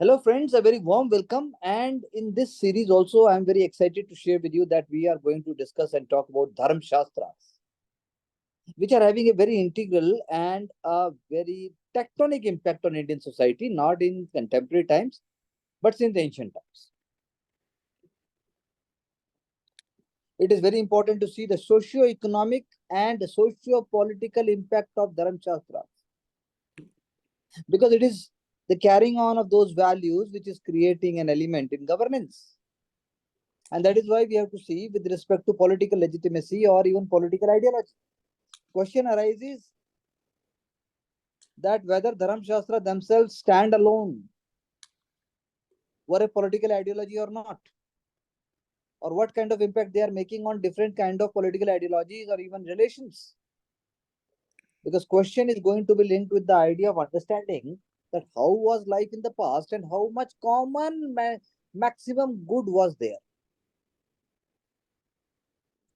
Hello, friends, a very warm welcome. And in this series, also, I'm very excited to share with you that we are going to discuss and talk about Dharma Shastras, which are having a very integral and a very tectonic impact on Indian society, not in contemporary times, but in the ancient times. It is very important to see the socio-economic and socio-political impact of Dharma Shastras because it is the carrying on of those values which is creating an element in governance. And that is why we have to see with respect to political legitimacy or even political ideology. Question arises that whether Dharam Shastra themselves stand alone were a political ideology or not, or what kind of impact they are making on different kind of political ideologies or even relations. Because question is going to be linked with the idea of understanding that how was life in the past and how much common maximum good was there.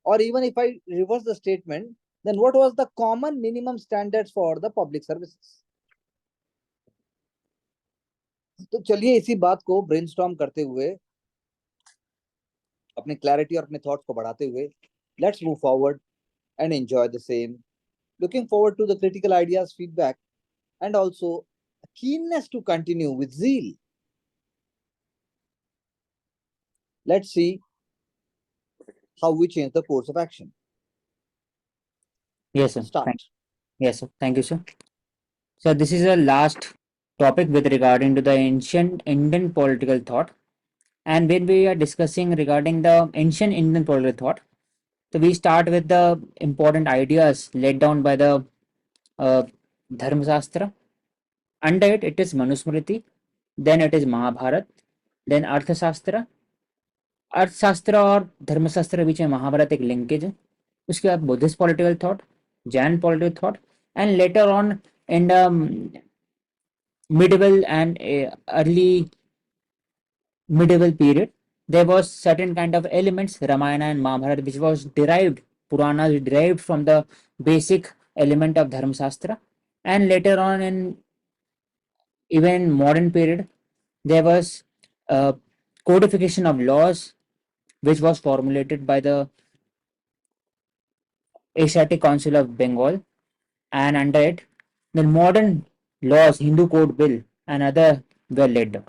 Or even if I reverse the statement, then what was the common minimum standards for the public services? तो चलिए इसी बात को brainstorm करते हुए अपने clarity और अपने थॉट्स को बढ़ाते हुए let's move forward and enjoy the same looking forward to the critical ideas feedback and also a keenness to continue with zeal. Let's see how we change the course of action. Yes, sir. Start. Yes, sir. Thank you, sir. So this is a last topic with regarding to the ancient Indian political thought. And when we are discussing regarding the ancient Indian political thought, so we start with the important ideas laid down by the uh, Dharma Shastra. Under it, it is Manusmriti, then it is Mahabharat, then Arthashastra. अर्थशास्त्र और धर्मशास्त्र के बीच में महाभारत एक linkage है. उसके बाद Buddhist political thought, Jain political thought, and later on in the medieval and early medieval period, there was certain kind of elements, Ramayana and Mahabharata, which was derived, Purana derived from the basic element of Dharma Shastra. And later on in even modern period, there was codification of laws, which was formulated by the Asiatic Council of Bengal, and under it, the modern laws, Hindu Code Bill, and other were laid down.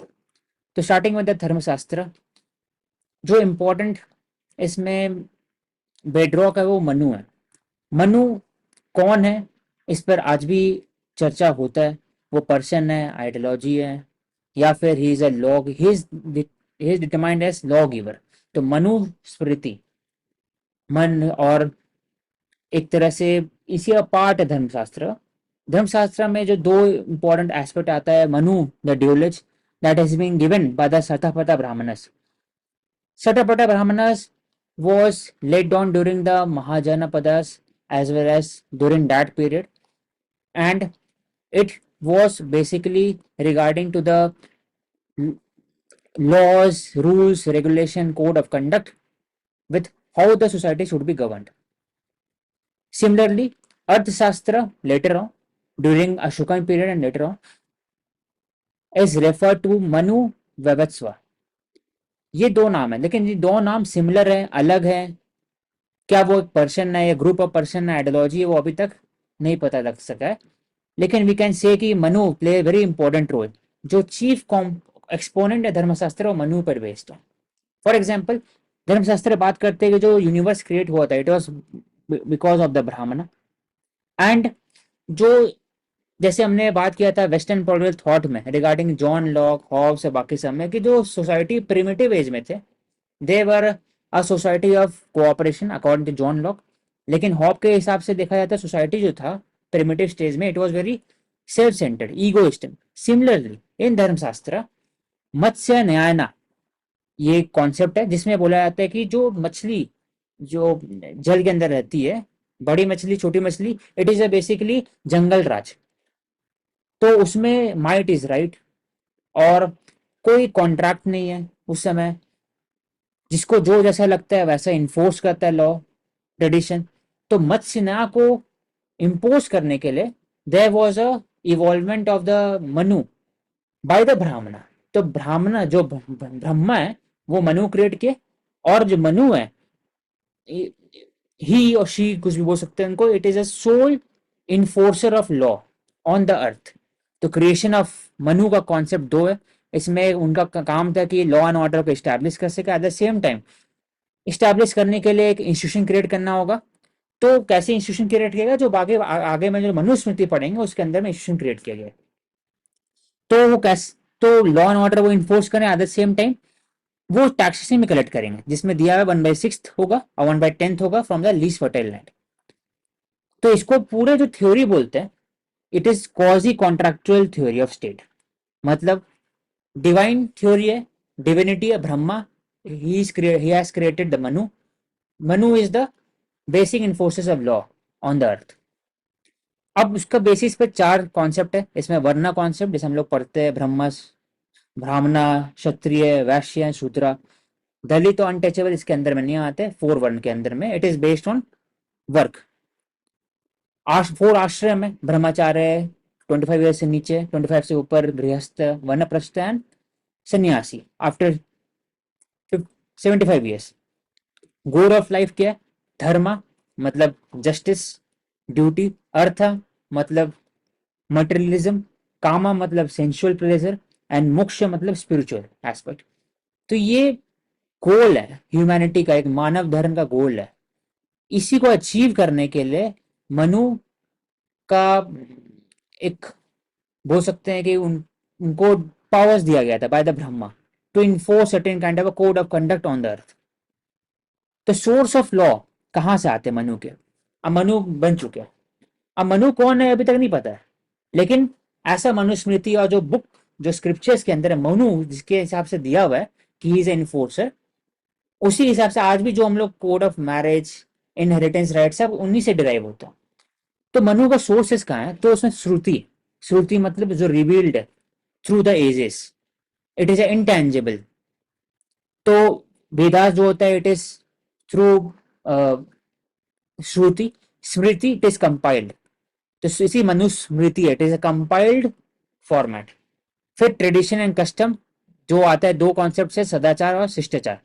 तो starting with the धर्मशास्त्र, जो important इसमें bedrock है वो मनु है. मनु कौन है, इस पर आज भी चर्चा होता है. वो पर्सन है, आइडियोलॉजी है, या फिर he is a law, he is determined as law giver. तो मनु स्मृति, मन, और एक तरह से इसी का पार्ट है धर्मशास्त्र. धर्मशास्त्र में जो दो इंपॉर्टेंट एस्पेक्ट आता है, मनु द ड्यूलेज that has been given by the Satapatha Brahmanas. Satapatha Brahmanas was laid down during the Mahajanapadas as well as during that period, and it was basically regarding to the laws, rules, regulation, code of conduct with how the society should be governed. Similarly, Arthashastra later on during Ashokan period and later on is referred to Manu Vavatsva. ये दो नाम है, लेकिन ये दो नाम similar है, अलग है. क्या वो एक पर्सन है या ग्रुप ऑफ पर्सन है, आइडियोलॉजी है, वो अभी तक नहीं पता लग सका है. लेकिन वी कैन से कि Manu play very important role. जो चीफ एक्सपोनेंट है धर्मशास्त्र वो मनु पर बेस्ड है. फॉर एग्जाम्पल, धर्मशास्त्र बात करते हैं कि जो यूनिवर्स क्रिएट हुआ था, it was because of the ब्राह्मण. एंड जो जैसे हमने बात किया था वेस्टर्न पॉलिटिकल थॉट में रिगार्डिंग जॉन लॉक, हॉब्स और बाकी सब में, कि जो सोसाइटी प्रिमिटिव एज में थे, they were a society of cooperation according to John Locke. लेकिन हॉब के हिसाब से देखा जाता है सोसाइटी जो था प्रिमिटिव स्टेज में, it was very self centred, egoistic. Similarly in Dharmashastra मत्स्य न्यायना ये कॉन्सेप्ट है जिसमें बोला जाता है कि जो मछली जो जल के अंदर रहती है, बड़ी मछली, छोटी मछली, इट इज अ बेसिकली जंगल राज. तो उसमें माइट इज राइट, और कोई कॉन्ट्रैक्ट नहीं है उस समय. जिसको जो जैसा लगता है वैसा इन्फोर्स करता है लॉ, ट्रेडिशन. तो मत्स्यना को इम्पोज करने के लिए there was a involvement of the Manu by the Brahmin. तो ब्राह्मण जो ब्रह्मा है वो मनु क्रिएट किए, और जो मनु है ही और शी कुछ भी बोल सकते हैं उनको, it is a sole enforcer of law on the earth. तो क्रिएशन ऑफ मनु का कॉन्सेप्ट दो है, इसमें उनका काम था कि लॉ एंड ऑर्डर को इस्टेब्लिश कर सके, eight the same time establish करने के लिए एक इंस्टीट्यूशन क्रिएट करना होगा। तो कैसे इंस्टीट्यूशन क्रिएट किया गया, जो आगे में जो मनुस्मृति पढ़ेंगे उसके अंदर में इंस्टीट्यूशन क्रिएट किया गया। तो वो कैसे, तो लॉ एंड ऑर्डर वो इन्फोर्स करें, एट द सेम टाइम वो टैक्सेशन में कलेक्ट करेंगे, जिसमें दिया हुआ 1/6 होगा और 1/10 होगा from the least fertile land. तो इसको पूरे जो थ्योरी बोलते हैं, it is quasi contractual theory of state. मतलब डिवाइन थ्योरी है, डिविनिटी है, Brahma, he has created the Manu is the basic enforcers of law on the earth। अब उसका बेसिस पे चार कॉन्सेप्ट है इसमें। वर्णा कॉन्सेप्ट जैसे हम लोग पढ़ते हैं, ब्राह्मणा, क्षत्रिय, वैश्य, शूद्रा, दलित और अनटचेबल इसके अंदर में नहीं आते, 4 वर्ण के अंदर में। It is based on work. 4 आश्रम है, ब्रह्मचार्य 25 ईयर से नीचे, 25 से ऊपर गृहस्थ, वनप्रस्थ एंड सन्यासी after 75 years. Goal of life क्या है, धर्म मतलब जस्टिस, ड्यूटी, अर्थ मतलब मटेरियलिज्म, कामा मतलब सेंसुअल प्लेजर, एंड मोक्ष मतलब स्पिरिचुअल एस्पेक्ट। तो ये गोल है ह्यूमैनिटी का, एक मानव धर्म का गोल है। इसी को अचीव करने के लिए मनु का एक बोल सकते हैं कि उनको पावर्स दिया गया था by the Brahma to enforce certain kind of a code of conduct on the earth. तो सोर्स ऑफ लॉ कहाँ से आते मनु के? अब मनु बन चुके हैं, अब मनु कौन है अभी तक नहीं पता है, लेकिन ऐसा मनुस्मृति और जो बुक जो स्क्रिप्चर्स के अंदर है, मनु जिसके हिसाब से दिया हुआ है कि ही इज एन इन्फोर्सर, उसी हिसाब से आज भी जो हम लोग code of marriage, inheritance right सब उन्हीं से डिराइव होता है। तो मनु का सोर्सेस कहाँ है? तो उसमें श्रुति, श्रुति मतलब जो रिवील्ड है through the ages, it is intangible. तो वेदास जो होता है it is through Shruti, Smriti it is compiled. तो इसी Manusmriti it is a compiled format. फिर ट्रेडिशन एंड कस्टम जो आता है, 2 कॉन्सेप्ट है, सदाचार और शिष्टाचार।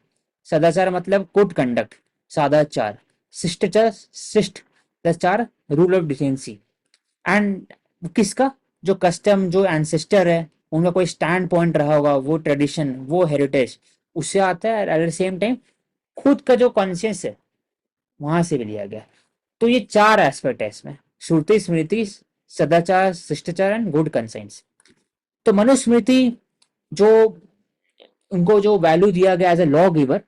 सदाचार मतलब गुड कंडक्ट, सदाचार, शिष्टाचार शिष्टाचार रूल ऑफ डिसेंसी। एंड किसका, जो कस्टम, जो एंसेस्टर है उनका कोई स्टैंड पॉइंट रहा होगा, वो ट्रेडिशन, वो हेरिटेज उससे आता है। एट द सेम टाइम खुद का जो कॉन्शियस है वहां से भी लिया गया। तो ये 4 एस्पेक्ट है इसमें, श्रुति, स्मृति, सदाचार, शिष्टाचार एंड गुड कंसाइंस। तो मनुस्मृति जो उनको जो वैल्यू दिया गया एज ए लॉ गिवर,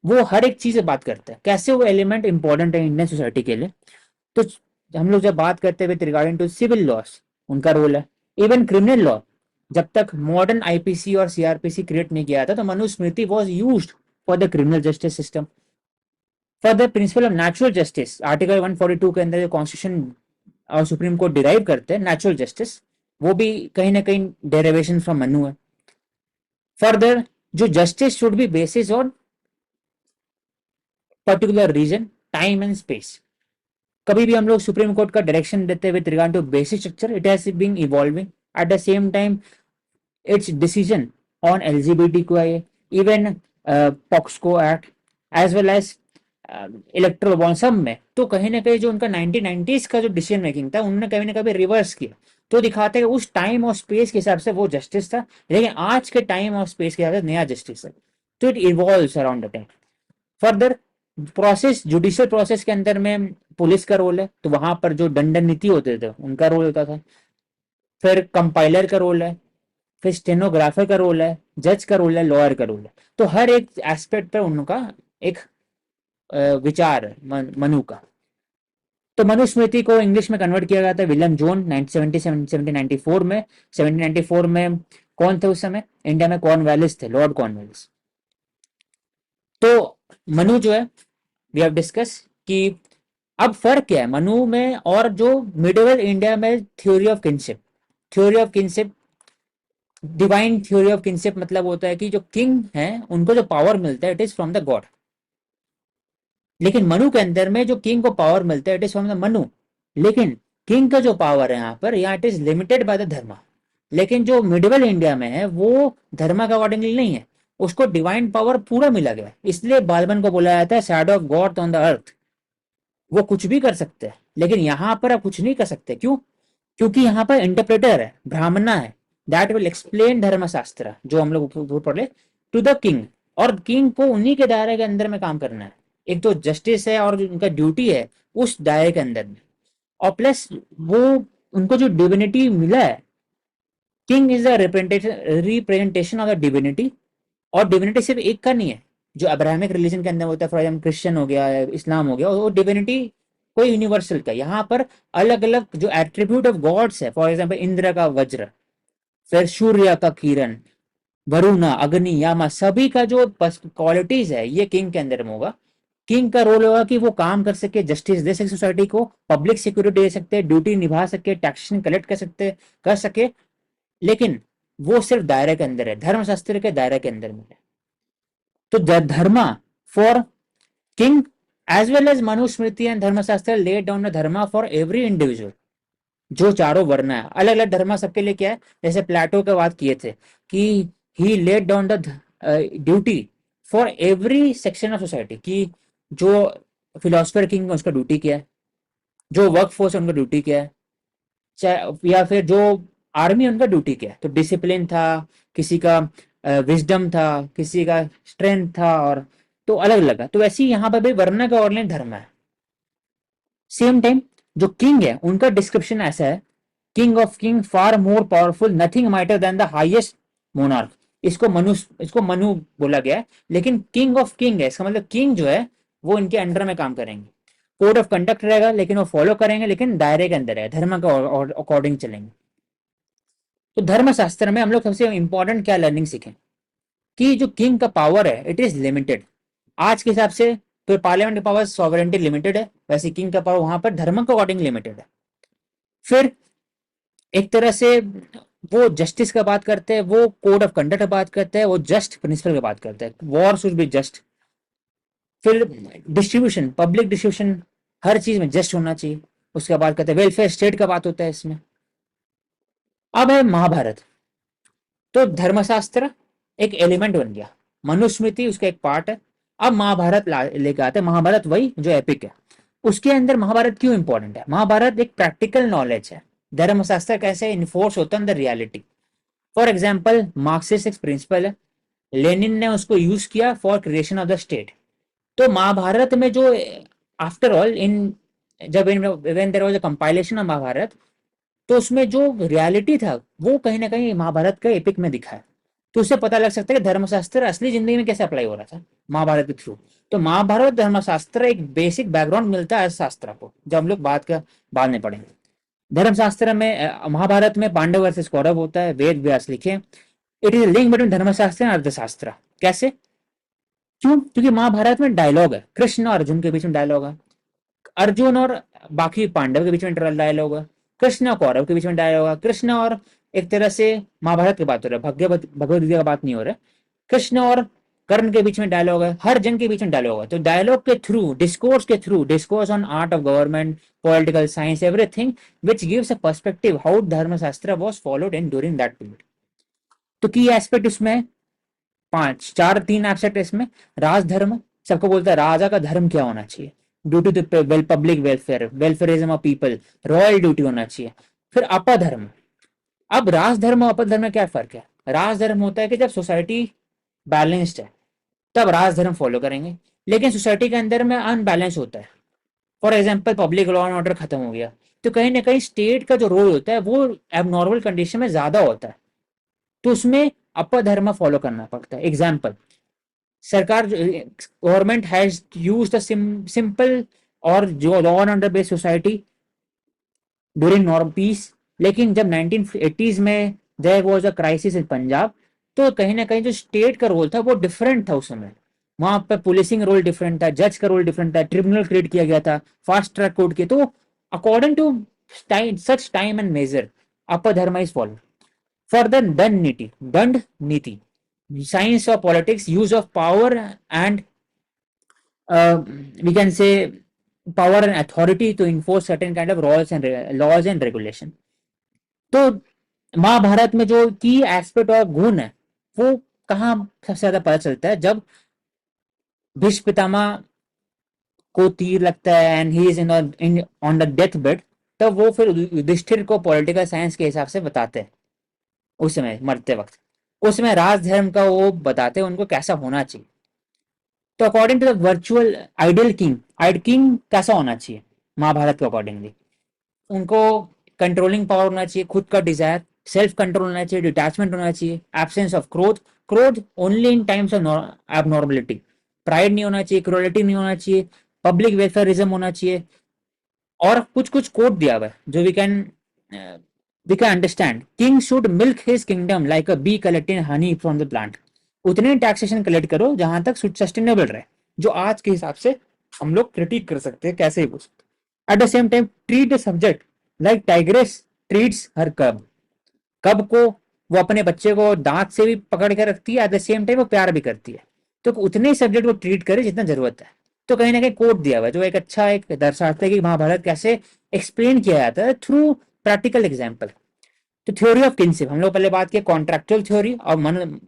वो हर एक चीज से बात करता है, कैसे वो एलिमेंट इंपॉर्टेंट है इंडियन सोसाइटी के लिए। तो हम लोग जब बात करते हैं रिगार्डिंग टू सिविल लॉस, उनका रोल है। इवन क्रिमिनल लॉ, जब तक मॉडर्न आईपीसी और सीआरपीसी क्रिएट नहीं किया था, तो Manusmriti was used for the criminal justice system. For the principle of natural justice, article 142 के अंदर जो कॉन्स्टिट्यूशन और सुप्रीम कोर्ट डिराइव करते हैं नेचुरल जस्टिस, वो भी कहीं ना कहीं डेरिवेशन फ्रॉम मनु है। फर्दर जो justice should be basis on particular region, time and space. कभी भी हम लोग सुप्रीम कोर्ट का डायरेक्शन देते हुए regard to basic structure, it has been evolving. At the same time its decision on LGBTQ, even POCSO act as well as electoral bond सब में, तो कहीं ना कहीं जो उनका 1990s का जो डिसीजन मेकिंग था उन्होंने कभी ना कभी रिवर्स किया। तो दिखाते हैं कि उस टाइम और स्पेस के हिसाब से वो जस्टिस था, लेकिन आज के टाइम और स्पेस के हिसाब से नया जस्टिस है। तो it evolves around the time. Further process, judicial process के अंदर में पुलिस का रोल है, तो वहां पर जो दंड नीति होते थे उनका रोल होता था। फिर कंपाइलर का रोल है, फिर स्टेनोग्राफर का रोल है, जज का रोल है, लॉयर का रोल है। तो हर एक एस्पेक्ट पर उनका एक विचार है मनु का। तो मनुस्मृति को इंग्लिश में कन्वर्ट किया गया था विलियम जोन 1794 में। 1794 में कौन थे उस समय इंडिया में? कॉर्नवालिस थे, लॉर्ड कॉर्नवालिस। तो मनु जो है, वी हैव डिस्कस कि अब फर्क क्या है मनु में और जो मिडिवल इंडिया में theory of kinship. Theory of kinship, divine theory of kinship मतलब होता है कि जो किंग है उनको जो पावर मिलता है it is from the God. लेकिन मनु के अंदर में जो किंग को पावर मिलता है it is from the Manu. लेकिन किंग का जो पावर है यहाँ पर, यहाँ it is limited by the धर्म। लेकिन जो मिडिवल इंडिया में है वो धर्म के अकॉर्डिंगली नहीं है, उसको डिवाइन पावर पूरा मिला गया है। इसलिए बालबन को बोला जाता है shadow of God on the अर्थ। वो कुछ भी कर सकते हैं, लेकिन यहाँ पर आप कुछ नहीं कर सकते। क्यों? क्योंकि यहाँ पर इंटरप्रेटर है, ब्राह्मणा है, दैट विल एक्सप्लेन धर्मशास्त्र, जो हम लोग ऊपर पढ़े, टू द किंग। और किंग को उन्हीं के दायरे के अंदर में काम करना है। एक तो जस्टिस है और जो उनका ड्यूटी है उस दायरे के अंदर में। और प्लस वो उनको जो डिविनिटी मिला है, king is the representation of the divinity. और डिविनिटी सिर्फ एक का नहीं है, जो अब्राहमिक रिलीजन के अंदर होता है, फॉर एग्जाम्पल क्रिश्चियन हो गया, इस्लाम हो गया, वो डिविनिटी कोई यूनिवर्सल का। यहाँ पर अलग अलग जो एट्रीब्यूट ऑफ गॉड्स है, फॉर एग्जाम्पल इंद्र का वज्र, फिर सूर्य का किरण, वरुणा, अग्नि, यामा, सभी का जो क्वालिटीज है ये किंग के अंदर में होगा। किंग का रोल होगा कि वो काम कर सके, जस्टिस दे सके सोसाइटी को, पब्लिक सिक्योरिटी दे सकते, ड्यूटी निभा सके, टैक्सेशन कलेक्ट कर सकते, कर सके। लेकिन वो सिर्फ दायरे के अंदर है, धर्मशास्त्र के दायरे के अंदर में है। तो dharma for king as well as Manusmriti and Dharmashastra laid down the dharma for every individual. जो चारों वर्ण है, अलग अलग धर्म सबके लिए क्या है, जैसे प्लेटो के बात किए थे कि he laid down the duty for every section of society, कि जो फिलोसफर किंग है उसका ड्यूटी क्या है, जो वर्क फोर्स है उनका ड्यूटी क्या है, चाहे या फिर जो आर्मी उनका ड्यूटी क्या है। तो डिसिप्लिन था, किसी का विजडम था, किसी का स्ट्रेंथ था, और तो अलग अलग है। तो वैसे ही यहाँ पर भी वर्ण का ऑनलाइन धर्म है। सेम टाइम जो किंग है उनका डिस्क्रिप्शन ऐसा है, king of king far more powerful, nothing mightier than the highest monarch. इसको मनु बोला गया है, लेकिन किंग ऑफ किंग है, इसका मतलब किंग जो है वो इनके अंडर में काम करेंगे। कोड ऑफ कंडक्ट रहेगा लेकिन वो फॉलो करेंगे, लेकिन दायरे के अंदर है, धर्म के अकॉर्डिंग चलेंगे। तो धर्मशास्त्र में हम लोग सबसे इंपॉर्टेंट क्या लर्निंग सीखें, कि जो किंग का पावर है इट इज लिमिटेड। आज के हिसाब से तो पार्लियामेंट की पावर सॉवरेंटी लिमिटेड है, वैसे किंग का पावर वहां पर धर्म के अकॉर्डिंग लिमिटेड है। फिर एक तरह से वो जस्टिस का बात करते हैं, वो कोड ऑफ कंडक्ट का बात करते हैं, वो जस्ट प्रिंसिपल की बात करते हैं, वॉर शुड बी जस्ट। फिर डिस्ट्रीब्यूशन, पब्लिक डिस्ट्रीब्यूशन हर चीज में जस्ट होना चाहिए। उसके बाद कहते हैं वेलफेयर स्टेट का बात होता है इसमें। अब है महाभारत। तो धर्मशास्त्र एक एलिमेंट बन गया, मनुस्मृति उसका एक पार्ट है। अब महाभारत लेके आते हैं। महाभारत वही जो एपिक है, उसके अंदर महाभारत क्यों इंपॉर्टेंट है? महाभारत एक प्रैक्टिकल नॉलेज है, धर्मशास्त्र कैसे इन्फोर्स होता है the reality. For example Marxist एक प्रिंसिपल है, लेनिन ने उसको यूज किया for creation of the state. तो महाभारत में जो आफ्टर ऑल इन जब when there was a compilation of Mahabharata, तो उसमें जो रियलिटी था वो कहीं ना कहीं महाभारत के एपिक में दिखा है। तो उससे पता लग सकता है कि धर्मशास्त्र असली जिंदगी में कैसे अप्लाई हो रहा था महाभारत के थ्रू। तो महाभारत धर्मशास्त्र एक बेसिक बैकग्राउंड मिलता है शास्त्र को, जब हम लोग बात का बाद में पढ़ेंगे। धर्मशास्त्र में महाभारत में पांडव वर्सेस कौरव होता है, वेद व्यास लिखे। इट इज लिंक बिटवीन धर्मशास्त्र एंड अर्थशास्त्र। कैसे? क्यों? क्योंकि महाभारत में डायलॉग है, कृष्ण और अर्जुन के बीच में डायलॉग है, अर्जुन और बाकी पांडव के बीच में डायलॉग है, कृष्ण और कौरव के बीच में डायलॉग है, कृष्ण और एक तरह से महाभारत की बात हो रहा है, भगवत गीता की बात नहीं हो रहा है, कृष्ण और कर्ण के बीच में डायलॉग है, हर जन के बीच में डायलॉग है। तो डायलॉग के थ्रू, डिस्कोर्स के through, discourse on art of government, political science, everything which gives a perspective how Dharmashastra was followed in during that period. तो की एस्पेक्ट इसमें पांच चार तीन एस्पेक्ट इसमें। राजधर्म, सबको बोलता है राजा का धर्म क्या होना चाहिए, duty to well public welfare, welfarism of people, royal duty होना चाहिए। फिर अपधर्म। अब राजधर्म और अपधर्म में क्या फर्क है? राजधर्म होता है कि जब सोसाइटी बैलेंस्ड है तब राजधर्म फॉलो करेंगे, लेकिन सोसाइटी के अंदर में अनबैलेंस होता है, for example public law and order खत्म हो गया, तो कहीं ना कहीं स्टेट का जो रोल होता है वो एबनॉर्मल कंडीशन में ज्यादा होता है, तो उसमें अपधर्म फॉलो करना पड़ता है। एग्जाम्पल, सरकार, government has used the simple और जो law and order based society during norm peace, लेकिन जब 1980s में there was a crisis in Punjab, तो कहीं ना कहीं जो स्टेट का रोल था वो डिफरेंट था उस समय। वहां पर पुलिसिंग रोल डिफरेंट था, जज का रोल डिफरेंट था, ट्रिब्यूनल क्रिएट किया गया था, फास्ट ट्रैक कोर्ट के। तो according to such time and major अपर dharma is follow. For the दंड नीति, science of politics, use of power and we can say power and authority to enforce certain kind of laws and regulation. तो महाभारत में जो की aspect और गुण है वो कहाँ सबसे ज्यादा पता चलता है, जब भीष्म पितामह को तीर लगता है and he is in on the death bed, तब वो फिर युधिष्ठिर को पॉलिटिकल साइंस के हिसाब से बताते हैं उस समय मरते वक्त। उस समय राज धर्म का वो बताते हैं उनको कैसा होना चाहिए। तो according to the virtual ideal king, ideal king कैसा होना चाहिए महाभारत के अकॉर्डिंगली, उनको कंट्रोलिंग पावर होना चाहिए, खुद का डिजायर, सेल्फ कंट्रोल होना चाहिए, डिटैचमेंट होना चाहिए, एब्सेंस ऑफ क्रोध, क्रोध only in times of abnormality, pride नहीं होना चाहिए, क्रोलिटी नहीं होना चाहिए, पब्लिक वेलफेयरिज्म होना चाहिए। और कुछ कुछ कोट दिया हुआ है जो we can understand. King should milk his kingdom like a bee collecting honey from the plant. उतने टैक्सेशन कलेक्ट करो जहां तक सस्टेनेबल रहे, जो आज के हिसाब से हम लोग क्रिटिक कर सकते हैं, कैसे ही बोल सकते। Eight the same time treat the subject like tigress treats हर कब। कब को वो अपने बच्चे को दांत से भी पकड़ के रखती है, एट द सेम टाइम वो प्यार भी करती है। तो उतने ही सब्जेक्ट को ट्रीट करे जितना जरूरत है। तो कहीं ना कहीं कोट दिया हुआ है जो एक अच्छा एक दर्शाता है कि महाभारत कैसे एक्सप्लेन किया जाता है थ्रू प्रैक्टिकल एग्जाम्पल। तो थ्योरी ऑफ किनशिप हम लोग पहले बात किया, कॉन्ट्रेक्चुअल थ्योरी और मन,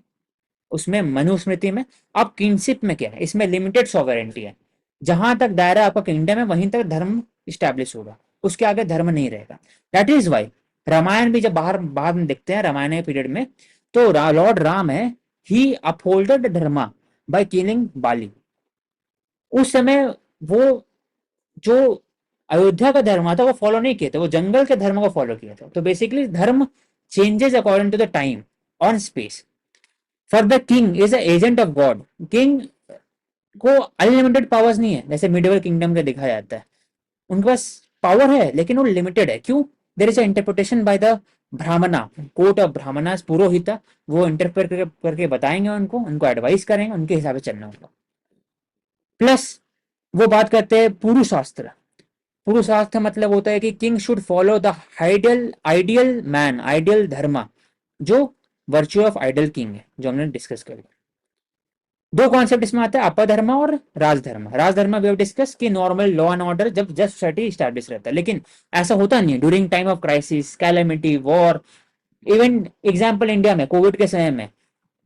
उसमें मनुस्मृति में। अब किनशिप में क्या है, इसमें लिमिटेड सॉवरेंटी है। जहां तक दायरा आपका किंगडम है वहीं तक धर्म स्टैब्लिश होगा, उसके आगे धर्म नहीं रहेगा। दैट इज वाई रामायण भी जब बाहर बाद में देखते हैं रामायण के पीरियड में, तो लॉर्ड राम है, ही अपहोल्डेड धर्मा बाय किलिंग बाली। उस समय वो जो अयोध्या का धर्म था वो फॉलो नहीं किया था, वो जंगल के धर्म को फॉलो किया था। तो basically dharma changes according to the time और space. For the king is agent of God. King को अनलिमिटेड पावर्स नहीं है जैसे मिडिवल किंगडम का दिखाया जाता है, उनके पास पावर है लेकिन वो लिमिटेड है। क्यों? There is interpretation by the ब्राह्मणा, कोर्ट ऑफ ब्राह्मणास पुरोहिता। वो इंटरप्रेट करके बताएंगे उनको, उनको एडवाइस करेंगे, उनके हिसाब से चलना होगा। प्लस वो बात करते हैं पुरुषास्त्र। पुरुषार्थ मतलब होता है कि king should follow the ideal ideal man, ideal धर्म, जो वर्च्यू ऑफ आइडियल किंग है, जो हमने डिस्कस कर लिया। दो कॉन्सेप्ट इसमें आता है, अपधर्म और राजधर्म। राजधर्म वी हैव डिस्कस कि नॉर्मल लॉ एंड ऑर्डर जब जस्ट सोसाइटी स्टैब्लिश रहता है, लेकिन ऐसा होता नहीं है during time of crisis, calamity, war. Even example India में कोविड के समय में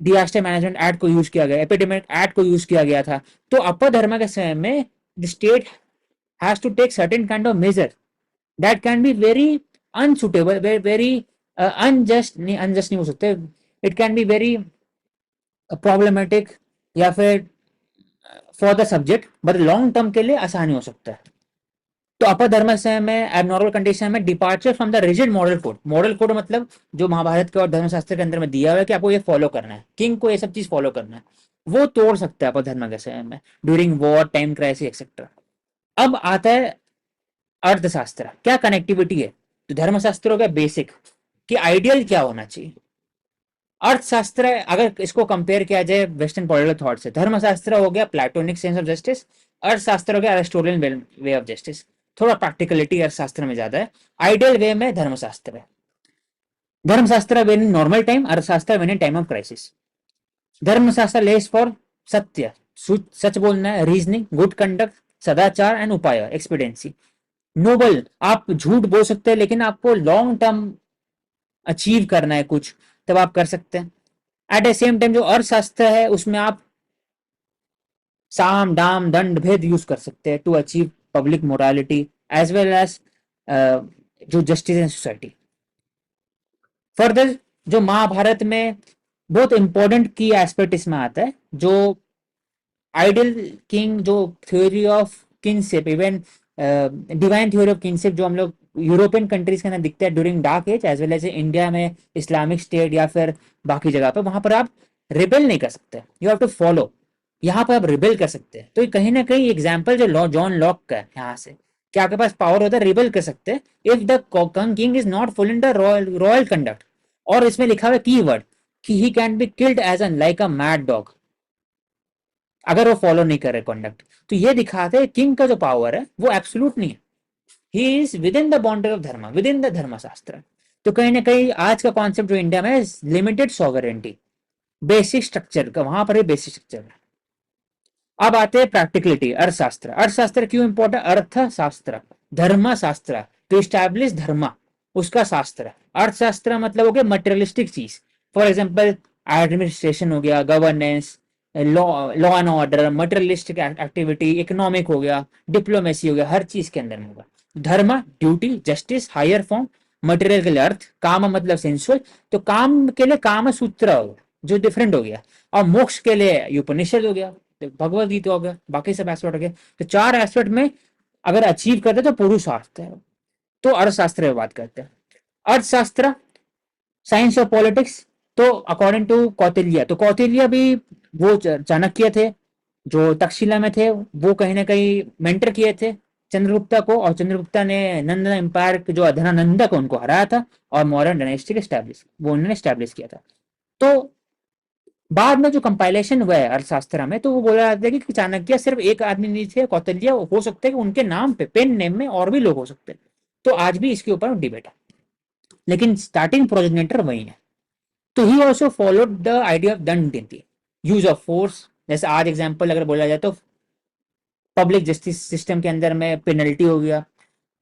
डिजास्टर मैनेजमेंट एक्ट को यूज किया गया, एपिडेमिक एक्ट को यूज किया गया था। तो अपधर्म के समय में the state has to take certain kind of measure that can be very unsuitable, very unjust, नहीं अनजस्ट नहीं हो सकते, it can be very problematic या फिर for the subject, but long term के लिए आसानी हो सकता है। तो अपर धर्म से में एबनॉर्मल कंडीशन में departure from the rigid model code. Model code मतलब जो महाभारत के और धर्मशास्त्र के अंदर में दिया हुआ है कि आपको ये फॉलो करना है, किंग को ये सब चीज फॉलो करना है, वो तोड़ सकता है अपर धर्म के समय में during war, time crisis etcetera. अब आता है अर्थशास्त्र, क्या कनेक्टिविटी है। तो धर्मशास्त्रों का बेसिक कि आइडियल क्या होना चाहिए। अर्थशास्त्र अगर इसको कंपेयर किया जाए वेस्टर्न पॉलिटिकल थॉट से, धर्मशास्त्र हो गया प्लेटोनिक सेंस ऑफ जस्टिस, अर्थशास्त्र हो गया एरिस्टोटलियन वे ऑफ जस्टिस। थोड़ा प्रैक्टिकलिटी अर्थशास्त्र में ज्यादा है, आइडियल वे में धर्मशास्त्र है। धर्मशास्त्र वेन इन नॉर्मल टाइम, अर्थशास्त्र when in time of crisis. धर्मशास्त्र लेस फॉर सत्य, सच बोलना है, रीजनिंग, गुड कंडक्ट, सदाचार एंड उपाय, एक्सपीडियंसी, नोबल। आप झूठ बोल सकते हैं लेकिन आपको लॉन्ग टर्म अचीव करना है कुछ, तब आप कर सकते हैं। एट द सेम टाइम जो अर्थशास्त्र है उसमें आप साम दाम दंड भेद यूज कर सकते हैं to achieve public morality as well as जो जस्टिस इन सोसाइटी। फर्दर जो महाभारत में बहुत इंपॉर्टेंट की एस्पेक्ट इसमें आता है, जो आइडियल किंग, जो theory of kingship, even divine theory of kingship जो हम लोग यूरोपियन कंट्रीज के अंदर दिखता है during dark age as well as India में इस्लामिक स्टेट या फिर बाकी जगह पर, वहां पर आप रिबेल नहीं कर सकते, यू हैव टू फॉलो। यहाँ पर आप रिबेल कर सकते हैं। तो कहीं ना कहीं एग्जाम्पल जो जॉन लॉक का है यहाँ से, कि आपके पास पावर होता है रिबेल कर सकते हैं if the king is not full in the royal conduct. और इसमें लिखा हुआ है की वर्ड कि he can be killed as an like a mad dog, अगर वो फॉलो नहीं करे कंडक्ट। तो ये दिखाते हैं किंग का जो पावर है वो एब्सोल्यूट नहीं है, he is with in the boundary of धर्म, विद इन द धर्मशास्त्र। तो कहीं ना कहीं आज का कॉन्सेप्ट जो इंडिया में लिमिटेड सॉवरेंटी, बेसिक स्ट्रक्चर का वहां पर बेसिक स्ट्रक्चर है। अब आते हैं प्रैक्टिकलिटी, अर्थशास्त्र। अर्थशास्त्र क्यों इंपॉर्टेंट? अर्थशास्त्र, धर्मशास्त्र, टू स्टैब्लिश धर्म, उसका शास्त्र। अर्थशास्त्र मतलब हो गया मटेरियलिस्टिक चीज, फॉर एग्जाम्पल एडमिनिस्ट्रेशन हो गया, governance, law law and order, materialistic activity, economic हो गया, डिप्लोमेसी हो गया, हर चीज के अंदर में होगा। धर्म duty justice higher form, material के लिए अर्थ, काम मतलब सेंसुअल, तो काम के लिए काम सूत्र हो गया जो डिफरेंट हो गया, और मोक्ष के लिए उपनिषद हो गया, भगवत गीता हो गया, बाकी सब एस्पेक्ट हो गया। तो चार एस्पेक्ट में अगर अचीव करते तो पुरुषार्थ है। तो अर्थशास्त्र में बात करते हैं। अर्थशास्त्र साइंस ऑफ पॉलिटिक्स, तो अकॉर्डिंग टू कौटिल्य, तो कौटिल्य भी वो चाणक्य थे जो तक्षशिला में थे, वो कहीं ना कहीं मेंटर किए थे चंद्रगुप्ता को, और चंद्रगुप्ता ने नंद एम्पायर जो अधनानंदक उनको हराया था और मॉडर्न डायनेस्टी स्टैब्लिश वो उन्होंने स्टैब्लिश किया था। तो बाद में जो कंपाइलेशन हुआ है अर्थशास्त्र में, तो वो बोला जाता है कि चाणक्य सिर्फ एक आदमी नहीं थे, कौटिल्य हो सकते हैं कि उनके नाम पे पेन नेम में और भी लोग हो सकते हैं। तो आज भी इसके ऊपर डिबेट है, लेकिन स्टार्टिंग प्रोजेनेटर वही है। तो he also followed the idea of दंड नीति, यूज ऑफ फोर्स। जैसे आज एग्जाम्पल अगर बोला जाए तो पब्लिक जस्टिस सिस्टम के अंदर में पेनल्टी हो गया,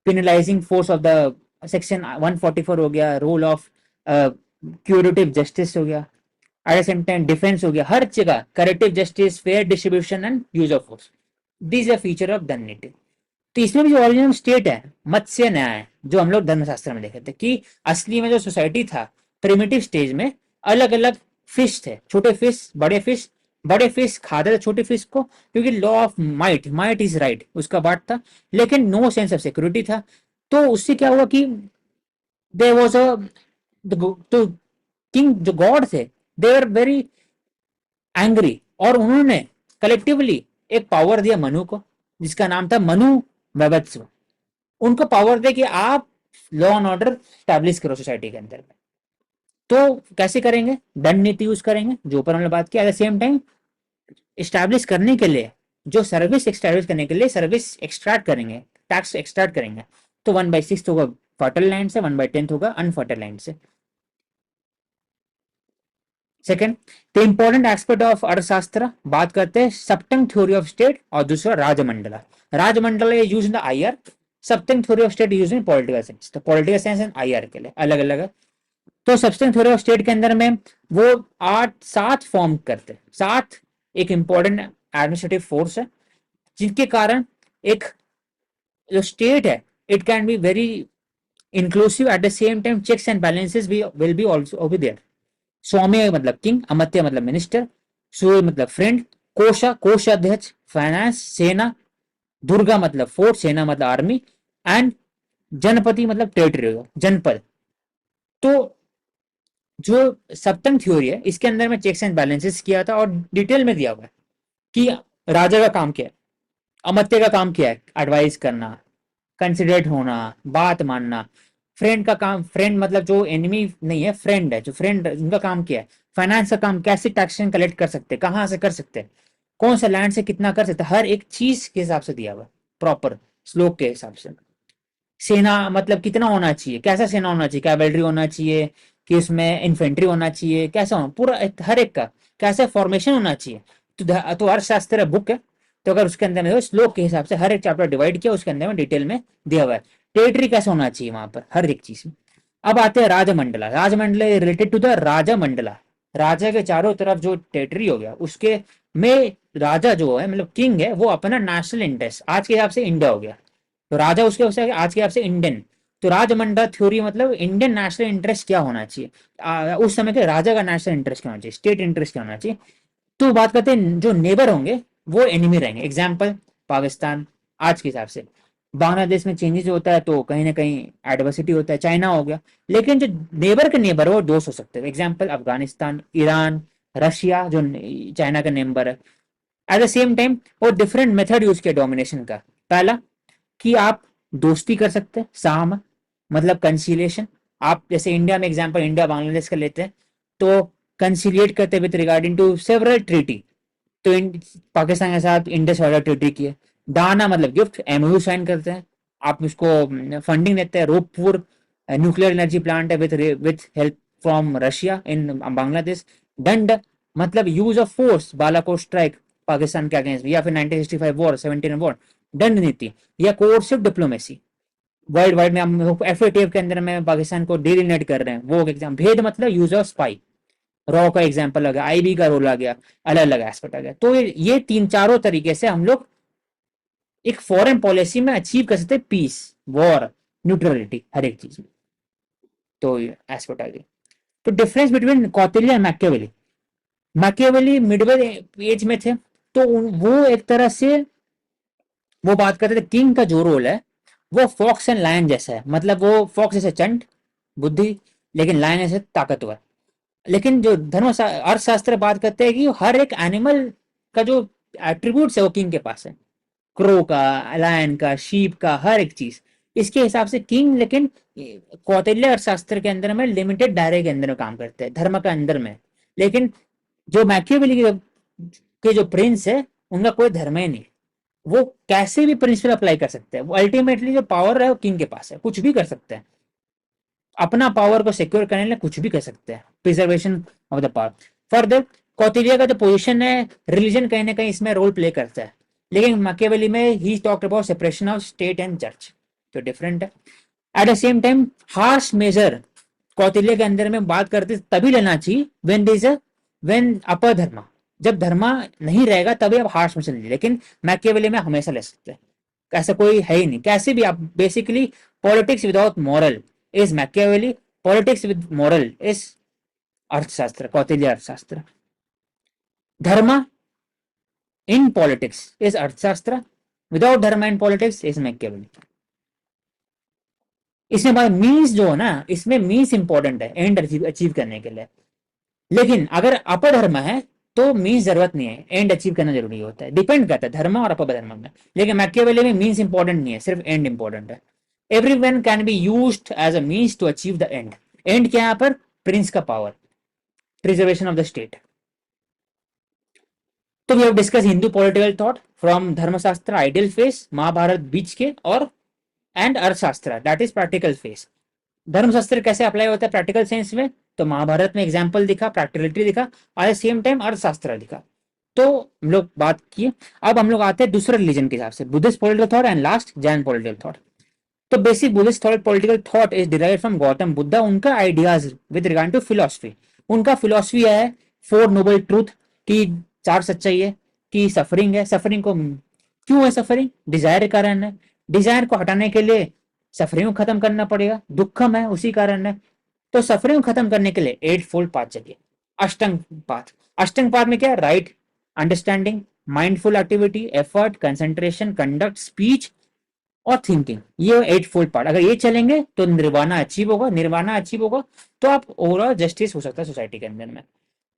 पिनलाइजिंग फोर्स ऑफ द सेक्शन 144 हो गया, रोल ऑफ क्यूरेटिव जस्टिस हो गया, eight the same time defence हो गया, हर जगह corrective justice, fair distribution and use of force, this a feature of दंड नीति। तो इसमें भी जो ओरिजिनल स्टेट है मत्स्य न्याय, जो हम लोग धर्मशास्त्र में देखे थे कि असली में जो सोसाइटी था प्रिमिटिव स्टेज में अलग अलग फिश थे, छोटे फिश बड़े फिश, बड़े फिश खाते थे छोटे फिश को, क्योंकि law of might, might is right उसका बात था, लेकिन नो सेंस ऑफ सिक्योरिटी था। तो उससे क्या हुआ कि देयर वाज अ तो किंग जो गॉड थे दे वर वेरी एंग्री, और उन्होंने कलेक्टिवली एक पावर दिया मनु को, जिसका नाम था मनु वैवत्व। उनको पावर दे कि आप लॉ एंड ऑर्डर स्टैब्लिश करो सोसाइटी के अंदर में। तो कैसे करेंगे? दंड नीति यूज करेंगे, जो ऊपर हमने बात किया। Eight the same time establish करने के लिए, जो सर्विस एक्सटैब्लिश करने के लिए सर्विस एक्सट्रैक्ट करेंगे, टैक्स एक्सट्रैक्ट करेंगे। तो 1/6 होगा फर्टाइल लैंड से, 1/10 होगा अनफर्टाइल लैंड से। Second, the important aspect of अर्थशास्त्र, बात करते हैं सप्तम थ्योरी ऑफ स्टेट और दूसरा राजमंडला। राजमंडला यूज इन द आईआर, सप्तम theory of state use in political science. तो पॉलिटिकल साइंस एंड आईआर के लिए अलग अलग है। तो सप्तम थ्योरी ऑफ स्टेट के अंदर में वो 7 फॉर्म करते हैं। 7 एक इंपॉर्टेंट एडमिनिस्ट्रेटिव फोर्स है, जिनके कारण एक जो स्टेट है it can be very inclusive, at the same time checks and balances भी will be also be there. स्वामी मतलब किंग, अमत्य मतलब मिनिस्टर, सूर्य मतलब फ्रेंड, कोशा कोषाध्यक्ष, फाइनेंस, सेना, दुर्गा मतलब फोर्ट, सेना मतलब आर्मी, एंड जनपति मतलब टेरिटरी जनपद। तो जो सप्तम थ्योरी है इसके अंदर में चेक्स एंड बैलेंसेस किया था और डिटेल में दिया हुआ है कि राजा का काम क्या है, अमत्य का काम क्या है, एडवाइस करना, कंसिडरेट होना, बात मानना। फ्रेंड का काम, फ्रेंड मतलब जो एनिमी नहीं है, फ्रेंड है, जो फ्रेंड उनका काम क्या है, फाइनेंस का काम कैसे टैक्सेशन कलेक्ट कर सकते हैं, कहाँ से कर सकते हैं, कौन सा लैंड से कितना कर सकते हैं, हर एक चीज के हिसाब से दिया हुआ प्रॉपर श्लोक के हिसाब से। सेना मतलब कितना होना चाहिए, कैसा सेना होना चाहिए, कैवेलरी होना चाहिए कि उसमें इन्फेंट्री होना चाहिए, कैसा होना पूरा हर एक का कैसा फॉर्मेशन होना चाहिए। तो अर्थशास्त्र बुक है, तो अगर उसके अंदर में श्लोक के हिसाब से हर एक चैप्टर डिवाइड किया, उसके अंदर में डिटेल में दिया हुआ है टेरिटरी कैसा होना चाहिए वहां पर हर एक चीज में। अब आते हैं राजमंडला। राजमंडला रिलेटेड टू द राजा मंडला, राजा के चारों तरफ जो टेरिटरी हो गया उसके में राजा जो है मतलब किंग है वो अपना नेशनल इंटरेस्ट, आज के हिसाब से इंडिया हो गया, तो राजा उसके आज के हिसाब से इंडियन। तो राजमंडल थ्योरी मतलब इंडियन नेशनल इंटरेस्ट क्या होना चाहिए, उस समय के राजा का नेशनल इंटरेस्ट क्या होना चाहिए, स्टेट इंटरेस्ट क्या होना चाहिए। तो बात करते हैं जो नेबर होंगे वो एनिमी रहेंगे। एग्जाम्पल पाकिस्तान आज के हिसाब से, बांग्लादेश में चेंजेस होता है तो कहीं ना कहीं एडवर्सिटी होता है, चाइना हो गया। लेकिन जो नेबर के नेबर वो दोस्त हो सकते हैं, एग्जाम्पल अफगानिस्तान, ईरान, रशिया जो चाइना का नेबर है। एट द सेम टाइम वो डिफरेंट मेथड यूज किया डोमिनेशन का। पहला कि आप दोस्ती कर सकते हैं, साम मतलब कंसीलिएशन। आप जैसे इंडिया में एग्जांपल इंडिया बांग्लादेश का लेते हैं तो कंसीलिएट करते with regarding to several treaty. तो पाकिस्तान के साथ इंडस वाटर ट्रीटी की है। दाना मतलब गिफ्ट, एमओयू साइन करते हैं, आप उसको फंडिंग देते हैं। रूपपुर न्यूक्लियर एनर्जी प्लांट है विद हेल्प फ्रॉम रशिया इन बांग्लादेश। दंड मतलब use of force, Balakot strike Pakistan के अगेंस्ट, या फिर 1965 वॉर, 17 वॉर, दंड नीति या कोर्सिव डिप्लोमेसी। वर्ल्ड वाइड में हम एफएटीएफ के अंदर में पाकिस्तान को डिलिनेट कर रहे हैं, वो एग्जाम भेद मतलब यूज ऑफ स्पाई, रॉ का एग्जाम्पल आ गया, आईबी का रोल आ गया, अलग अलग एस्पेक्ट आ गया। तो ये तीन चारों तरीके से हम लोग एक फॉरेन पॉलिसी में अचीव कर सकते हैं पीस, वॉर, न्यूट्रलिटी, हर एक चीज में। तो एस्पेक्ट आ गया। तो difference between Kautilya and Machiavelli, Machiavelli medieval age में थे, तो वो एक तरह से वो बात करते थे किंग का जो रोल है वो फॉक्स एंड लायन जैसा है, मतलब वो फॉक्स जैसे चंट बुद्धि, लेकिन लायन जैसे ताकतवर। लेकिन जो धर्म अर्थशास्त्र बात करते हैं कि हर एक एनिमल का जो एट्रीब्यूट्स है वो किंग के पास है, क्रो का, लायन का, शीप का, हर एक चीज इसके हिसाब से किंग। लेकिन कौटिल्य अर्थशास्त्र के अंदर में लिमिटेड दायरे के अंदर में काम करते हैं, धर्म के अंदर में। लेकिन जो मैकियावेली के जो प्रिंस है उनका कोई धर्म ही नहीं, वो कैसे भी प्रिंसिपल अप्लाई कर सकते हैं, वो अल्टीमेटली जो पावर है वो किंग के पास है, कुछ भी कर सकते हैं, अपना पावर को सिक्योर करने के लिए कुछ भी कर सकते हैं, preservation of the power. Further Kautilya का जो पोजीशन है रिलीजन कहीं ना कहीं इसमें रोल प्ले करता है, लेकिन मैकियावेली में he talked about separation of state and church, तो डिफरेंट है। At the same time harsh major Kautilya के अंदर में बात करते तभी लेना चाहिए when there is a when अपर धर्म, जब धर्म नहीं रहेगा तभी आप हार्श में चलिए, लेकिन मैकियावेली में हमेशा ले सकते हैं, ऐसा कोई है ही नहीं कैसे भी आप। Basically politics without moral is Machiavelli, politics with moral is अर्थशास्त्र, कौटिल्य अर्थशास्त्र। धर्म इन पॉलिटिक्स इज अर्थशास्त्र, विदाउट धर्म इन पॉलिटिक्स इज मैकियावेली। इसमें बाद मीन्स जो है ना, इसमें मीन्स इंपॉर्टेंट है एंड अचीव करने के लिए, लेकिन अगर अपधर्म है तो मीन्स जरूरत नहीं है, एंड अचीव करना जरूरी होता है, डिपेंड करता है धर्म और अपधर्म में। लेकिन मैकियावेली में मीन्स इंपॉर्टेंट नहीं है, सिर्फ एंड इंपॉर्टेंट है। Everyone can be used as a means to achieve the end. End क्या है यहाँ पर? प्रिंस का power, preservation of the state. तो we have discuss Hindu political thought from Dharmashastra ideal phase, Mahabharata बीच के, और एंड अर्थशास्त्र दैट इज प्रैक्टिकल फेस। धर्मशास्त्र कैसे अप्लाई होता है प्रैक्टिकल सेंस में, तो महाभारत में एग्जाम्पल दिखा, प्रैक्टिकलिटी दिखा, एट द सेम टाइम अर्थशास्त्र दिखा। तो हम लोग बात किए, अब हम लोग आते हैं दूसरे रिलीजन के हिसाब से, Buddhist political thought and last Jain political thought. तो basic Buddhist thought political thought is derived from Gautam Buddha, उनका ideas with regard to philosophy. उनका फिलोसफी है फोर नोबल ट्रूथ की, चार सच्चाई है, कि सफरिंग है, सफरिंग को क्यों है, सफरिंग डिजायर के कारण है, डिजायर को हटाने के लिए सफरिंग को खत्म करना पड़ेगा, दुखम है उसी कारण है। तो सफरिंग को खत्म करने के लिए एट फोल्ड पाथ चाहिए, अष्टंग पाथ। अष्टंग पाथ में क्या है? Right understanding, mindful activity, effort, concentration, conduct, speech और थिंकिंग, ये एट फोल्ड पार्ट अगर ये चलेंगे तो निर्वाणा अचीव होगा, निर्वाणा अचीव होगा तो आप ओवरऑल जस्टिस हो सकता है सोसाइटी के अंदर में।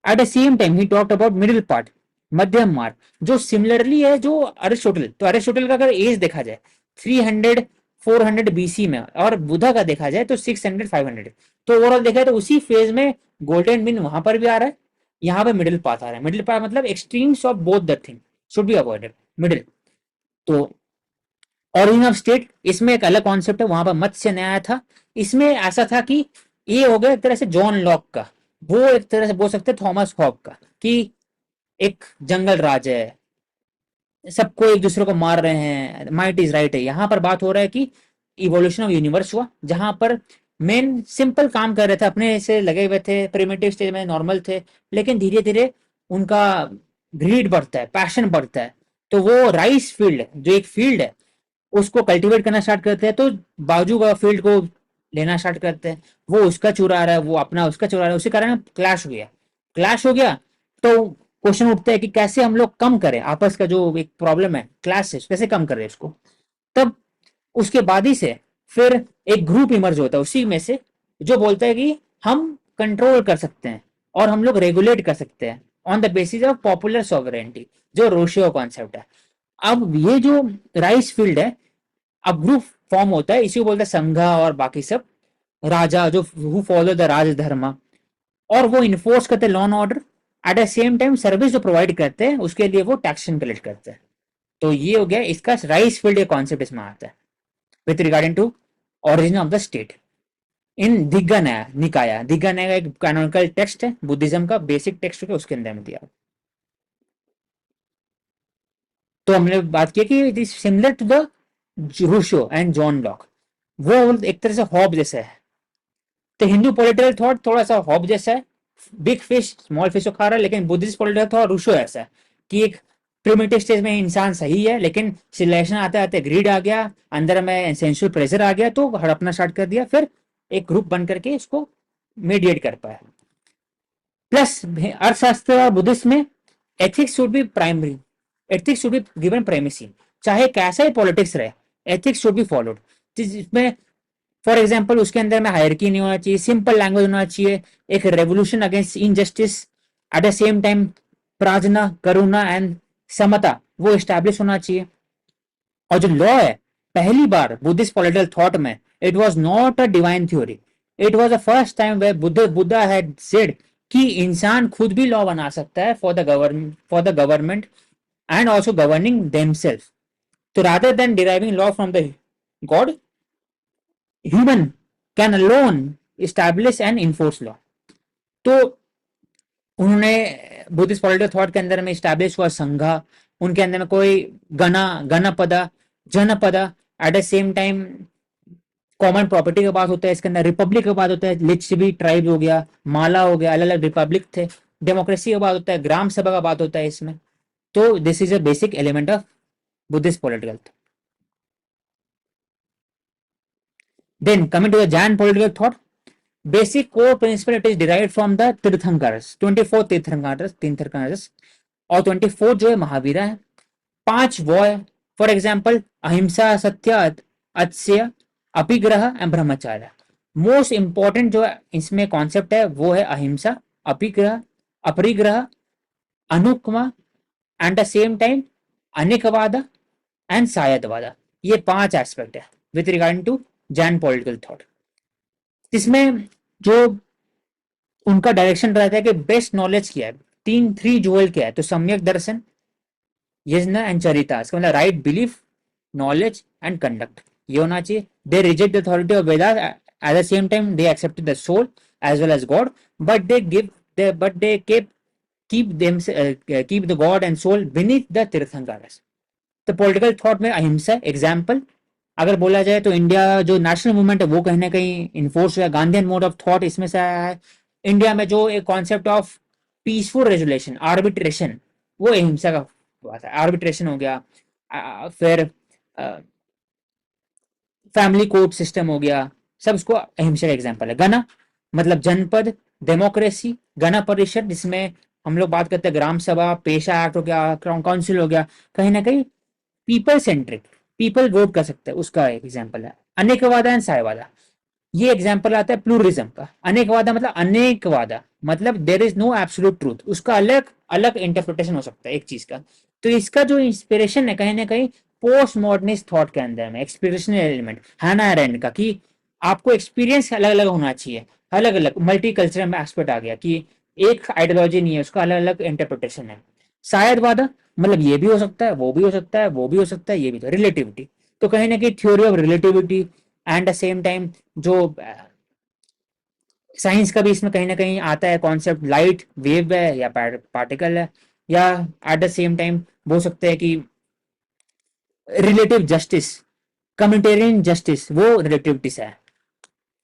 Eight the same time he talked about middle part, मध्यम मार्ग, जो सिमिलरली है जो अरिस्टोटल। तो अरिस्टोटल का अगर एज देखा जाए 300 400 बीसी में, और बुद्धा का देखा जाए तो 600 500, तो ओवरऑल देखा जाए तो उसी फेज में गोल्डन मीन वहां पर भी आ रहा है, यहाँ पे मिडिल पाथ आ रहा है। मिडिल पाथ मतलब extremes of both the thing should be avoided, middle. तो ऑरिजिन ऑफ स्टेट, इसमें एक अलग कॉन्सेप्ट है, वहां पर मत्स्य न्याय था। इसमें ऐसा था कि ये हो गया एक तरह से जॉन लॉक का, वो एक तरह से बोल सकते हैं थॉमस हॉब का, कि एक जंगल राज है, सबको एक दूसरे को मार रहे हैं, माइट इज राइट है। यहाँ पर बात हो रहा है कि इवोल्यूशन ऑफ यूनिवर्स हुआ, जहां पर मेन सिंपल काम कर रहे थे, अपने से लगे हुए थे, प्रिमिटिव स्टेज में नॉर्मल थे, लेकिन धीरे धीरे उनका ग्रीड बढ़ता है, पैशन बढ़ता है, तो वो राइस फील्ड जो एक फील्ड है उसको कल्टीवेट करना स्टार्ट करते हैं, तो बाजू का फील्ड को लेना स्टार्ट करते हैं, वो उसका चुरा रहा है, वो अपना उसका चुरा रहा है, उसी कारण क्लैश हो गया। क्लैश हो गया तो क्वेश्चन उठता है कि कैसे हम लोग कम करें आपस का जो एक प्रॉब्लम है क्लैश है, कैसे कम करें इसको। तब उसके बाद ही से फिर एक ग्रुप इमर्ज होता है उसी में से, जो बोलता है कि हम कंट्रोल कर सकते हैं और हम लोग रेगुलेट कर सकते हैं on the basis of popular sovereignty, जो रोशियो कॉन्सेप्ट है। अब ये जो राइस फील्ड है, अब ग्रुप फॉर्म होता है, इसी को बोलते हैं संघा, और बाकी सब राजा जो हु फॉलो द राज धर्म, और वो इन्फोर्स करते हैं law and order. Eight the same time service जो प्रोवाइड करते हैं उसके लिए वो टैक्सेशन कलेक्ट करते हैं। तो ये हो गया इसका राइस फील्ड कॉन्सेप्ट इसमें आता है with regarding to origin of the state. In Digha Nikaya, Digha न्याय एक कैनोनिकल टेक्स्ट है बुद्धिज्म का, बेसिक टेक्स्ट है, उसके अंदर में दिया। तो हमने बात की कि it is similar to the Rousseau and John Locke. वो एक तरह से हॉब जैसा है। तो हिंदू पॉलिटिकल थॉट थोड़ा सा हॉब जैसा है, बिग फिश स्मॉल फिश को खा रहा है, लेकिन बुद्धिस्ट पॉलिटिकल थॉट रूशो ऐसा है कि एक प्रिमिटिव स्टेज में इंसान सही है, लेकिन सिलेक्शन आते आते ग्रीड आ गया, अंदर में सेंसुअल प्रेशर आ गया, तो हड़पना स्टार्ट कर दिया, फिर एक ग्रुप बन करके इसको मीडिएट कर पाया। प्लस अर्थशास्त्र और बुद्धिस्ट में ethics should be primary, ethics should be given primacy, चाहे कैसा ही पॉलिटिक्स रहे, एथिक्स शुड बी फॉलोड, जिसमें फॉर एग्जाम्पल उसके अंदर में हायरकी नहीं होना चाहिए, सिंपल लैंग्वेज होना चाहिए, एक revolution against injustice, eight the same time प्रार्थना करुणा एंड समता वो स्टैब्लिश होना चाहिए। और जो लॉ है, पहली बार बुद्धिस्ट पॉलिटिकल थॉट में, it was not a divine theory, it was the first time where Buddha had said कि इंसान खुद भी लॉ बना सकता है for the government and also governing themselves. तो rather than deriving law from the god, human can alone establish and enforce law. तो उन्होंने बुद्धिस्ट पॉलिटिकल थॉट के अंदर में इस्टेब्लिश हुआ संघा, उनके अंदर में कोई गणा गणपदा जनपदा, at the same time common property का बात होता है, इसके अंदर रिपब्लिक का बात होता है, लिच्छवी ट्राइब हो गया, माला हो गया, अलग अलग रिपब्लिक थे, डेमोक्रेसी का बात होता है, ग्राम सभा का बात होता है इसमें। तो this is a basic element of Buddhist political. Then coming to the Jain political thought, basic core principle it is derived from the tirthankaras, 24 tirthankaras, और 24 जो है महावीरा है, 5 वो है, फॉर एग्जाम्पल अहिंसा सत्य अत्य अपिग्रह एंड ब्रह्मचार्य। मोस्ट इंपॉर्टेंट जो इसमें कॉन्सेप्ट है वो है अहिंसा, अपिग्रह, अपरिग्रह, अनुकमा एंड द सेम टाइम अनेकवाद एंड सायदवाद। ये 5 एस्पेक्ट है with regarding to Jain political thought. इसमें जो उनका डायरेक्शन रहता है कि बेस्ट नॉलेज क्या है, तीन थ्री जोएल क्या है, तो सम्यक दर्शन, यज्ञ एंड चरिता, इसका मतलब right belief, knowledge and conduct, ये होना चाहिए। They reject the authority of Vedas, at the same time they accept the soul as well as god, but they give but they keep them keep the god and soul beneath the tirthankaras. तो political thought में अहिंसा example अगर बोला जाए तो India जो national movement है वो कहीं ना कहीं इन्फोर्स हुआ, गांधीयन मोड ऑफ थॉट इसमें से आया है। इंडिया में जो एक concept of peaceful resolution arbitration, वो अहिंसा का बात है, आर्बिट्रेशन हो गया। फिर फैमिली कोर्ट सिस्टम हो गया, सब उसको अहिंसा का एग्जाम्पल है। गण मतलब जनपद, डेमोक्रेसी, गण परिषद जिसमें हम लोग बात करते हैं ग्राम सभा, पेशा एक्ट हो गया, क्राउन काउंसिल हो गया, कहीं ना कहीं पीपल सेंट्रिक, पीपल वोट कर सकते हैं, उसका एक एग्जाम्पल है। अनेकवादा एंड सायवादा, ये एग्जाम्पल आता है प्लूरिज्म का। अनेकवादा मतलब अनेकवादा मतलब there is no absolute truth, उसका अलग अलग इंटरप्रिटेशन हो सकता है एक चीज का। तो इसका जो इंस्पिरेशन है कहीं ना कहीं पोस्ट मॉडर्निस्ट थॉट के अंदर में एक्सपीरियंशनल एलिमेंट हैना अरेंड का, कि आपको एक्सपीरियंस अलग अलग होना चाहिए, अलग अलग मल्टी कल्चरल एस्पेक्ट आ गया कि एक आइडियोलॉजी नहीं है, उसका अलग अलग इंटरप्रिटेशन है। शायदवादा मतलब ये भी हो सकता है, वो भी हो सकता है, वो भी हो सकता है, ये भी, तो रिलेटिविटी, तो कहीं ना कहीं theory of relativity and the same time जो साइंस का भी इसमें कहीं ना कहीं आता है कॉन्सेप्ट, लाइट वेव है या पार्टिकल है, या एट द सेम टाइम बोल सकते हैं कि रिलेटिव जस्टिस, कम्युनिटेरियन जस्टिस वो रिलेटिविटी से है।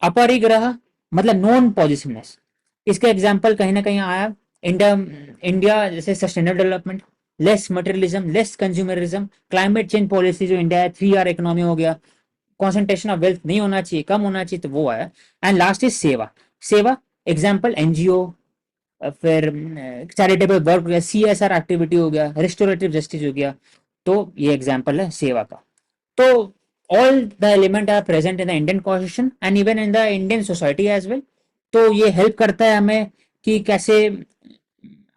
अपरिग्रह मतलब नॉन पॉजिटिवनेस, इसका एग्जाम्पल कहीं ना कहीं आया इंडिया, इंडिया जैसे sustainable development, less materialism, less consumerism, climate change policy जो इंडिया है, 3R इकोनॉमी हो गया, कॉन्सेंट्रेशन ऑफ वेल्थ नहीं होना चाहिए, कम होना चाहिए, तो वो है। एंड लास्ट इज सेवा, सेवा एग्जाम्पल एनजीओ, फिर चैरिटेबल वर्क हो गया, CSR एक्टिविटी हो गया, रिस्टोरेटिव जस्टिस हो गया, तो ये एग्जाम्पल है सेवा का। तो all the element are present in the Indian constitution and even in the Indian society as well. तो ये हेल्प करता है हमें कि कैसे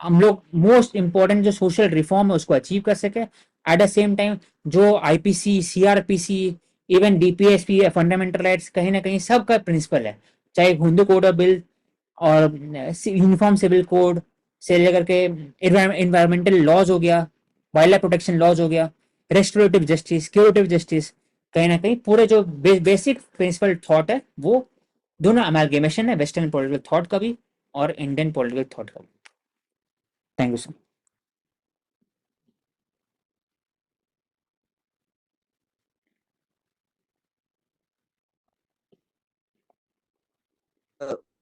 हम लोग मोस्ट इंपॉर्टेंट जो सोशल रिफॉर्म है उसको अचीव कर सके। एट द सेम टाइम जो IPC, CRPC, even DPSP, fundamental rights, कहीं ना कहीं सबका प्रिंसिपल है, चाहे हिंदू कोड ऑफ बिल और यूनिफॉर्म सिविल कोड से लेकर के इन्वायरमेंटल लॉज हो गया, वाइल्ड लाइफ प्रोटेक्शन लॉज हो गया, रेस्टोरेटिव जस्टिस, क्यूरेटिव जस्टिस, कहीं ना कहीं पूरे जो बेसिक प्रिंसिपल थॉट है वो दोनों अमेलगेमेशन है वेस्टर्न पॉलिटिकल थॉट का भी और इंडियन पॉलिटिकल थॉट का भी। Thank you sir.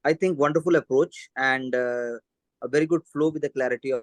I think, wonderful approach and a very good flow with the clarity of